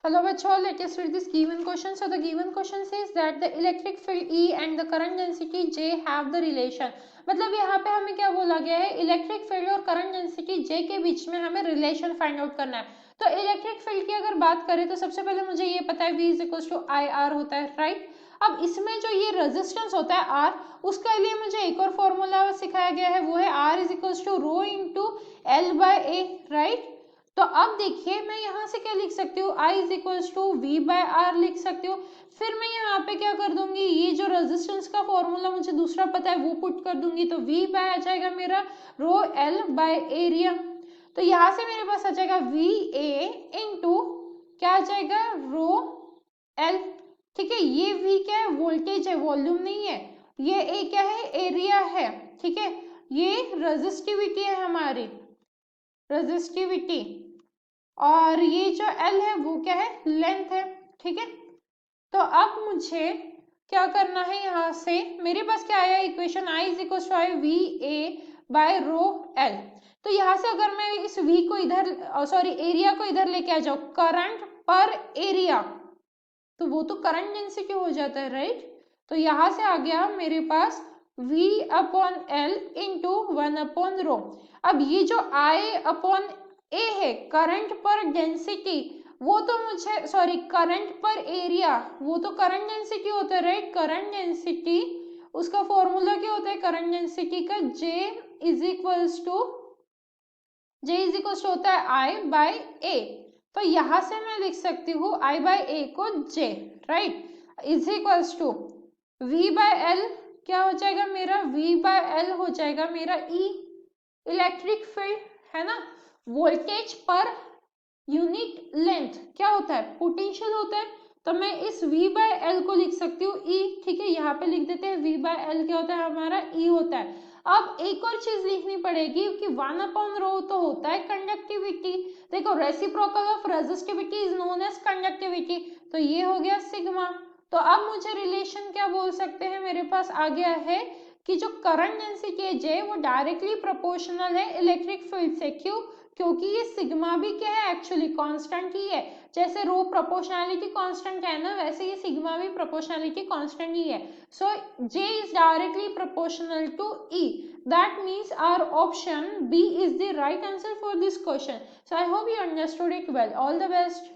Hello bachcho, let us read this given question. So the given question says that the electric field E and the current density J have the relation. मतलब यहाँ पे हमें क्या बोला गया है, electric field और current density J के बीच में हमें रिलेशन फाइंड आउट करना है. तो इलेक्ट्रिक फील्ड की अगर बात करें तो सबसे पहले मुझे ये पता है V is equal to I R होता है, राइट. अब इसमें जो ये रेजिस्टेंस होता है R, उसके लिए मुझे एक और फॉर्मूला सिखाया गया है, वो है R is equal to rho into L by A, right. तो अब देखिए मैं यहाँ से क्या लिख सकती हूँ, I is equal to V by R लिख सकती हूँ. फिर मैं यहाँ पे क्या कर दूंगी, ये जो रेजिस्टेंस का फॉर्मूला मुझे दूसरा पता है वो पुट कर दूंगी. तो V बाय आ जाएगा मेरा रो एल बाय एरिया. तो यहाँ से मेरे पास आ जाएगा वी ए इंटू क्या आ जाएगा रो एल. ठीक है, ये V क्या है, वोल्टेज है, वॉल्यूम नहीं है. ये ए क्या है, एरिया है. ठीक है, ये रेजिस्टिविटी है हमारी, रेजिस्टिविटी. और ये जो L है वो क्या है, लेंथ है. ठीक है, तो अब मुझे क्या करना है, यहाँ से मेरे पास क्या आया equation, I is equal to V A by rho L. तो यहाँ से अगर मैं इस V को इधर सॉरी एरिया को इधर लेके आ जाऊँ, करंट पर एरिया, तो वो तो करंट डेंसिटी हो जाता है, राइट. तो यहाँ से आ गया मेरे पास V upon L into 1 upon rho. अब ये जो I अपॉन ए है, करंट पर डेंसिटी, वो तो मुझे सॉरी करंट पर एरिया, वो तो करंट डेंसिटी होता है, राइट. करंट डेंसिटी उसका फॉर्मूला क्या होता है, करंट डेंसिटी का J इज इक्वल्स टू होता है I बाय ए. तो यहां से मैं लिख सकती हूँ I बाय ए को J, right, is equals to V by L. क्या हो जाएगा मेरा, V बाय एल हो जाएगा मेरा E, इलेक्ट्रिक फील्ड है ना. वोल्टेज पर यूनिट लेंथ क्या होता है, पोटेंशियल होता है. तो मैं इस V बाय एल को लिख सकती हूँ E. ठीक है, यहाँ पे लिख देते हैं V बाय एल क्या होता है हमारा, E होता है. अब एक और चीज लिखनी पड़ेगी कि 1 अपॉन रो तो होता है कंडक्टिविटी. देखो reciprocal of resistivity is known as conductivity. तो ये हो गया सिग्मा. तो अब मुझे रिलेशन क्या बोल सकते हैं, मेरे पास आ गया है कि जो करंट डेंसिटी है J वो डायरेक्टली प्रोपोर्शनल है इलेक्ट्रिक फील्ड से. क्यों, क्योंकि ये सिग्मा भी क्या है, एक्चुअली कांस्टेंट ही है. जैसे रो प्रोपोर्शनैलिटी कांस्टेंट है ना, वैसे ये सिग्मा भी प्रोपोर्शनैलिटी कांस्टेंट ही है. So J is directly proportional to E. That means our option B is the right answer for this question. So I hope you understood it well. All the best.